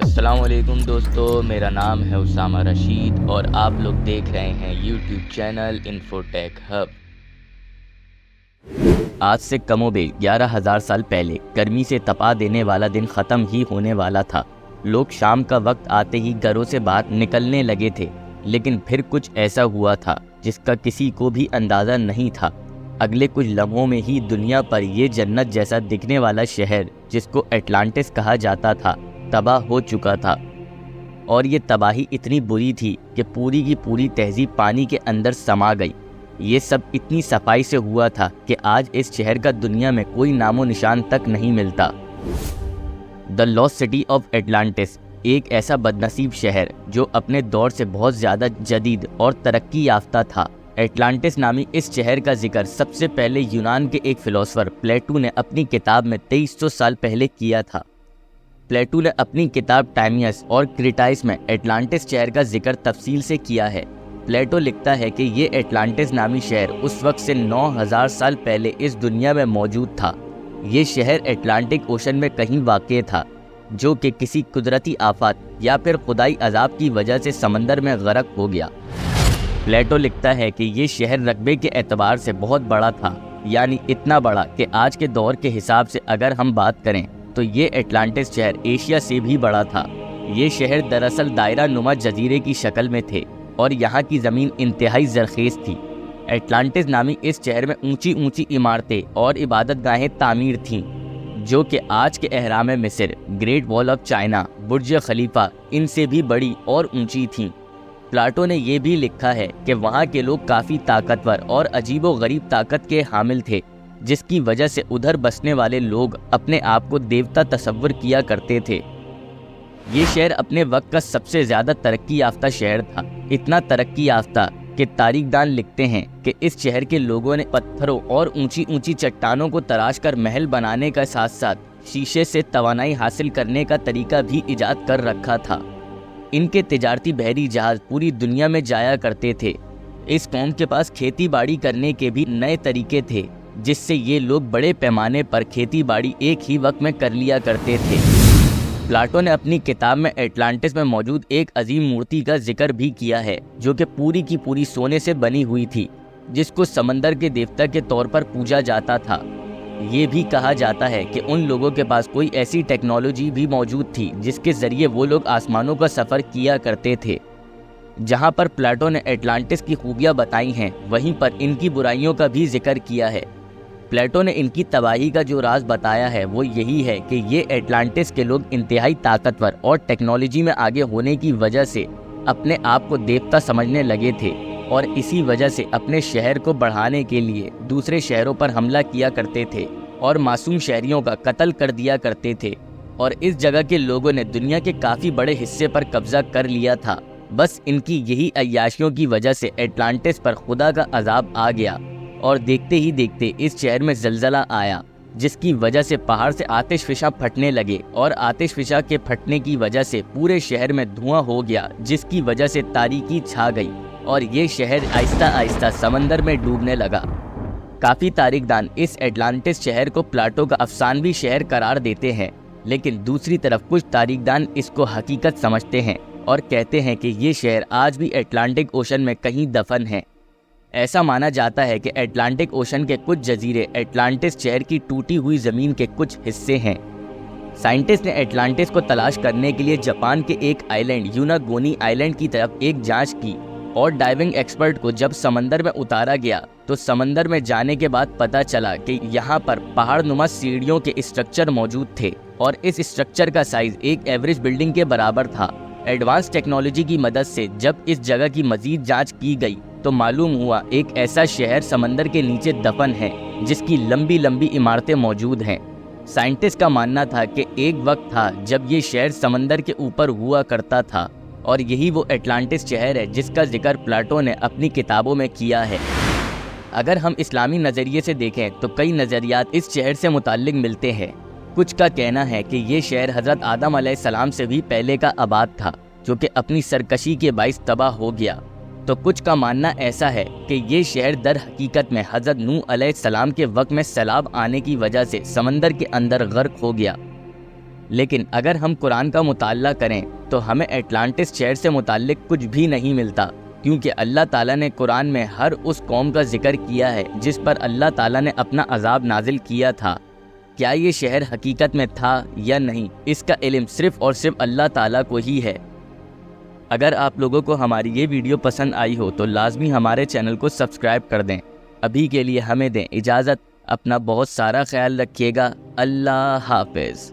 السلام علیکم دوستو، میرا نام ہے اسامہ رشید اور آپ لوگ دیکھ رہے ہیں یوٹیوب چینل انفوٹیک ہب۔ آج سے کم و بیش 11,000 سال پہلے گرمی سے تپا دینے والا دن ختم ہی ہونے والا تھا۔ لوگ شام کا وقت آتے ہی گھروں سے باہر نکلنے لگے تھے، لیکن پھر کچھ ایسا ہوا تھا جس کا کسی کو بھی اندازہ نہیں تھا۔ اگلے کچھ لمحوں میں ہی دنیا پر یہ جنت جیسا دکھنے والا شہر جس کو اٹلانٹس کہا جاتا تھا تباہ ہو چکا تھا، اور یہ تباہی اتنی بری تھی کہ پوری کی پوری تہذیب پانی کے اندر سما گئی۔ یہ سب اتنی صفائی سے ہوا تھا کہ آج اس شہر کا دنیا میں کوئی نام و نشان تک نہیں ملتا۔ The last city of Atlantis ایک ایسا بدنصیب شہر جو اپنے دور سے بہت زیادہ جدید اور ترقی یافتہ تھا۔ اٹلانٹس نامی اس شہر کا ذکر سب سے پہلے یونان کے ایک فلاسفر پلیٹو نے اپنی کتاب میں 2300 سال پہلے کیا تھا۔ پلیٹو نے اپنی کتاب ٹائمیس اور کریٹائس میں اٹلانٹس شہر کا ذکر تفصیل سے کیا ہے۔ پلیٹو لکھتا ہے کہ یہ اٹلانٹس نامی شہر اس وقت سے 9,000 سال پہلے اس دنیا میں موجود تھا۔ یہ شہر اٹلانٹک اوشن میں کہیں واقع تھا، جو کہ کسی قدرتی آفات یا پھر خدائی عذاب کی وجہ سے سمندر میں غرق ہو گیا۔ پلیٹو لکھتا ہے کہ یہ شہر رقبے کے اعتبار سے بہت بڑا تھا، یعنی اتنا بڑا کہ آج کے دور کے حساب سے اگر ہم بات کریں تو یہ اٹلانٹس شہر ایشیا سے بھی بڑا تھا۔ یہ شہر دراصل دائرہ نما جزیرے کی شکل میں تھے اور یہاں کی زمین انتہائی زرخیز تھی۔ اٹلانٹس نامی اس شہر میں اونچی اونچی عمارتیں اور عبادت گاہیں تعمیر تھیں، جو کہ آج کے اہرام مصر، گریٹ وال آف چائنا، برج خلیفہ ان سے بھی بڑی اور اونچی تھیں۔ پلاٹو نے یہ بھی لکھا ہے کہ وہاں کے لوگ کافی طاقتور اور عجیب و غریب طاقت کے حامل تھے، جس کی وجہ سے ادھر بسنے والے لوگ اپنے آپ کو دیوتا تصور کیا کرتے تھے۔ یہ شہر اپنے وقت کا سب سے زیادہ ترقی یافتہ شہر تھا، اتنا ترقی یافتہ کہ تاریخ دان لکھتے ہیں کہ اس شہر کے لوگوں نے پتھروں اور اونچی اونچی چٹانوں کو تراش کر محل بنانے کا ساتھ ساتھ شیشے سے توانائی حاصل کرنے کا طریقہ بھی ایجاد کر رکھا تھا۔ ان کے تجارتی بحری جہاز پوری دنیا میں جایا کرتے تھے۔ اس قوم کے پاس کھیتی باڑی کرنے کے بھی نئے طریقے تھے، جس سے یہ لوگ بڑے پیمانے پر کھیتی باڑی ایک ہی وقت میں کر لیا کرتے تھے۔ پلاٹو نے اپنی کتاب میں اٹلانٹس میں موجود ایک عظیم مورتی کا ذکر بھی کیا ہے، جو کہ پوری کی پوری سونے سے بنی ہوئی تھی، جس کو سمندر کے دیوتا کے طور پر پوجا جاتا تھا۔ یہ بھی کہا جاتا ہے کہ ان لوگوں کے پاس کوئی ایسی ٹیکنالوجی بھی موجود تھی جس کے ذریعے وہ لوگ آسمانوں کا سفر کیا کرتے تھے۔ جہاں پر پلاٹو نے اٹلانٹس کی خوبیاں بتائی ہیں، وہیں پر ان کی برائیوں کا بھی ذکر کیا ہے۔ پلیٹو نے ان کی تباہی کا جو راز بتایا ہے وہ یہی ہے کہ یہ اٹلانٹس کے لوگ انتہائی طاقتور اور ٹیکنالوجی میں آگے ہونے کی وجہ سے اپنے آپ کو دیوتا سمجھنے لگے تھے، اور اسی وجہ سے اپنے شہر کو بڑھانے کے لیے دوسرے شہروں پر حملہ کیا کرتے تھے اور معصوم شہریوں کا قتل کر دیا کرتے تھے، اور اس جگہ کے لوگوں نے دنیا کے کافی بڑے حصے پر قبضہ کر لیا تھا۔ بس ان کی یہی عیاشیوں کی وجہ سے اٹلانٹس پر خدا کا عذاب آ گیا، اور دیکھتے ہی دیکھتے اس شہر میں زلزلہ آیا، جس کی وجہ سے پہاڑ سے آتش فشاں پھٹنے لگے، اور آتش فشاں کے پھٹنے کی وجہ سے پورے شہر میں دھواں ہو گیا، جس کی وجہ سے تاریکی چھا گئی اور یہ شہر آہستہ آہستہ سمندر میں ڈوبنے لگا۔ کافی تاریخ دان اس اٹلانٹس شہر کو پلاٹو کا افسانوی شہر قرار دیتے ہیں، لیکن دوسری طرف کچھ تاریخ دان اس کو حقیقت سمجھتے ہیں اور کہتے ہیں کہ یہ شہر آج بھی اٹلانٹک اوشن میں کہیں دفن ہے۔ ایسا مانا جاتا ہے کہ اٹلانٹک اوشن کے کچھ جزیرے اٹلانٹس شہر کی ٹوٹی ہوئی زمین کے کچھ حصے ہیں۔ سائنٹسٹ نے اٹلانٹس کو تلاش کرنے کے لیے جاپان کے ایک آئیلینڈ یوناگونی آئیلینڈ کی طرف ایک جانچ کی، اور ڈائیونگ ایکسپرٹ کو جب سمندر میں اتارا گیا تو سمندر میں جانے کے بعد پتہ چلا کہ یہاں پر پہاڑ نما سیڑھیوں کے اسٹرکچر موجود تھے، اور اس اسٹرکچر کا سائز ایک ایوریج بلڈنگ کے برابر تھا۔ ایڈوانس ٹیکنالوجی کی مدد سے جب اس جگہ کی مزید جانچ کی گئی تو معلوم ہوا ایک ایسا شہر سمندر کے نیچے دفن ہے جس کی لمبی لمبی عمارتیں موجود ہیں۔ سائنٹسٹ کا ماننا تھا کہ ایک وقت تھا جب یہ شہر سمندر کے اوپر ہوا کرتا تھا، اور یہی وہ اٹلانٹس شہر ہے جس کا ذکر پلاٹو نے اپنی کتابوں میں کیا ہے۔ اگر ہم اسلامی نظریے سے دیکھیں تو کئی نظریات اس شہر سے متعلق ملتے ہیں۔ کچھ کا کہنا ہے کہ یہ شہر حضرت آدم علیہ السلام سے بھی پہلے کا آباد تھا، جو کہ اپنی سرکشی کے باعث تباہ ہو گیا۔ تو کچھ کا ماننا ایسا ہے کہ یہ شہر در حقیقت میں حضرت نوح علیہ السلام کے وقت میں سیلاب آنے کی وجہ سے سمندر کے اندر غرق ہو گیا۔ لیکن اگر ہم قرآن کا مطالعہ کریں تو ہمیں اٹلانٹس شہر سے متعلق کچھ بھی نہیں ملتا، کیونکہ اللہ تعالیٰ نے قرآن میں ہر اس قوم کا ذکر کیا ہے جس پر اللہ تعالیٰ نے اپنا عذاب نازل کیا تھا۔ کیا یہ شہر حقیقت میں تھا یا نہیں، اس کا علم صرف اور صرف اللہ تعالیٰ کو ہی ہے۔ اگر آپ لوگوں کو ہماری یہ ویڈیو پسند آئی ہو تو لازمی ہمارے چینل کو سبسکرائب کر دیں۔ ابھی کے لیے ہمیں دیں اجازت، اپنا بہت سارا خیال رکھیے گا۔ اللہ حافظ۔